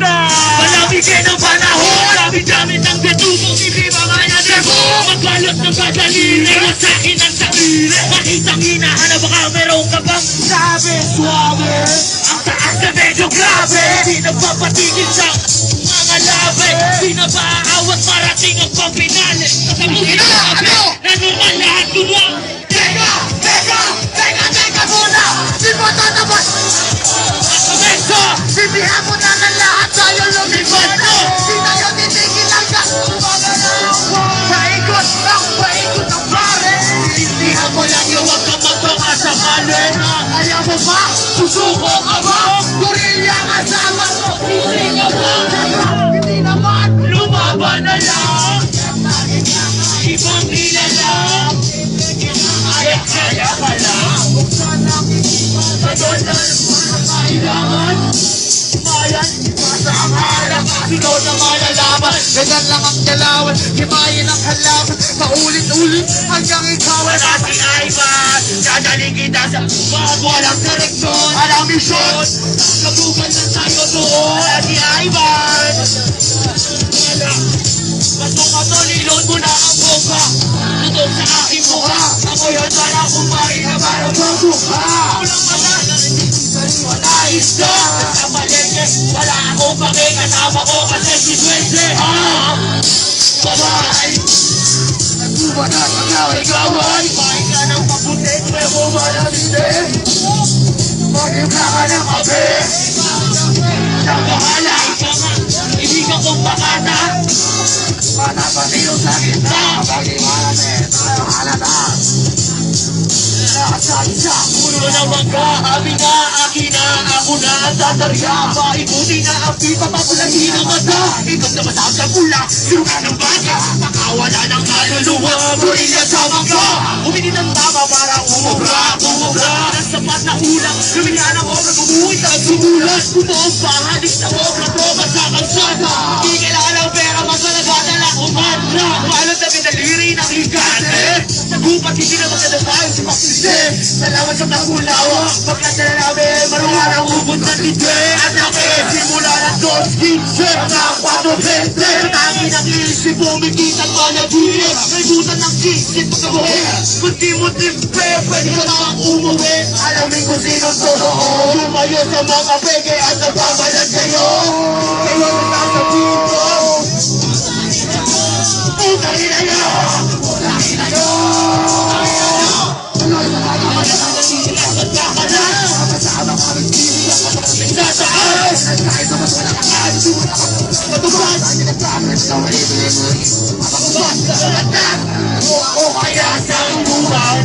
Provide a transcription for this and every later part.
na. Malamigin ang panahon, dami-dami ng detutong hindi mamaya debo. Magbalot ng badaliri, iwas sa'kin ang sarili. Makitang hinahanap baka meron ka bang sabi suave. Ang taas na medyo grabe, di nagpapatigil sa mga labi. Di na maaawat parating ang pampinali. Kasabuhin ang sabi na normal lahat gumawa. Teka muna! Di mo tatabas! Bibihan mo na ng lahat sa'yo lumipad na! Di tayo titigil hanggang paikot ang pare! Tindihan mo lang yung wag kang magpakasakali. Ayaw mo ba? Susuko ka ba? Gorilla kasama mo! Hindi ka ba? Hindi naman! Lumaban na lang. Ibang kilala. Kaya ka lang. Kailangan Mayan, sa ang harap. Sunod na malalaman. Ganyan lang ang galawan, himayin ang halaman. Paulit-ulit hanggang ikaw ay Wala si Ivan. Dadaling kita sa mga walang direksyon. Alang misyon. Kabukan na tayo doon. Wala si Ivan. Wala. Bato-bato, lilod mo na ang boka. Tutok sa aking mukha. Ako yun para kumain na para magbuka. Walang mata. Wala isda. Sa palengke, wala akong pakikasama ko kasi si Duende. Bye-bye. Nagbuba na ikaw ay Ikawan, kumain ka ng mabuti. Pero wala hindi. Mag-ibla ka ng kape. Ang bahala, ikaw nga. Ibigan kong bakata. Matapatilong sa kita. Pag-iwanan tayo halata. Nakasali Puno na mangga, amin na, akin na, ako na ang tatarya. Paikuti na ang pipa, papulahin ang mata. Ikaw na masakit ang pula, sinuka ng baka. Makawala ng kaluluwa, gorilla sa mangga. Umini ng tama para umubra. Nasapat na ulang, lumingan ang obra, gumuhit ang sumulat. Bumoong pahalis na obra, tropa sa kalsada. Di kailangan ng pera, maglalagada lang umandra. Kumalat na pinaliri ng higante. Nagupat, hindi na maganda tayo si Maksise. Salamat sa pagkulawa, pagkanta na namin, maruha ng ubod ng DJ. At namin, simula ng 2.15 hanggang 4.20. Tangi ng isip, bumikit ang managiri. May butan ng kisip, pagkabuhi. Kung di mo timpe, pwede ka namang umuwi. Alamin kung sino'ng totoo. Lumayo sa mga peke at nagbabalag kayo. Kayo na nasa dito. Utahin na nyo! Utahin na nyo! O kaya sa buhay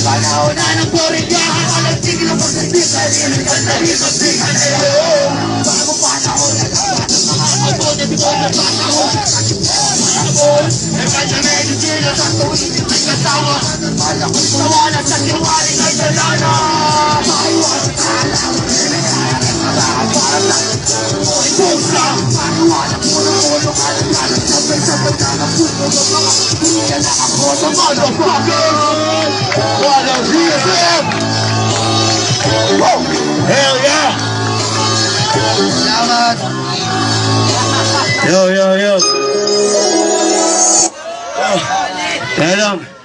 panahon na ng borinyahan. Alam-tigil ang pagsasigil. Pagsasigil na yun. Bago panahon na dapat ang mga kapon. Ito na panahon. Kanya medicina sa tuwing may kasama. Tawanan sa tiwaling ay dalana. Maiwan ka lang. Para lang. Pusa. Panawalan mo na ulo ka lang. Sabay-sabay na ng puno ng mga hindi na ako sa motherfucker. Walang hihip. Hell yeah. Salamat. Yo. Kaya lang.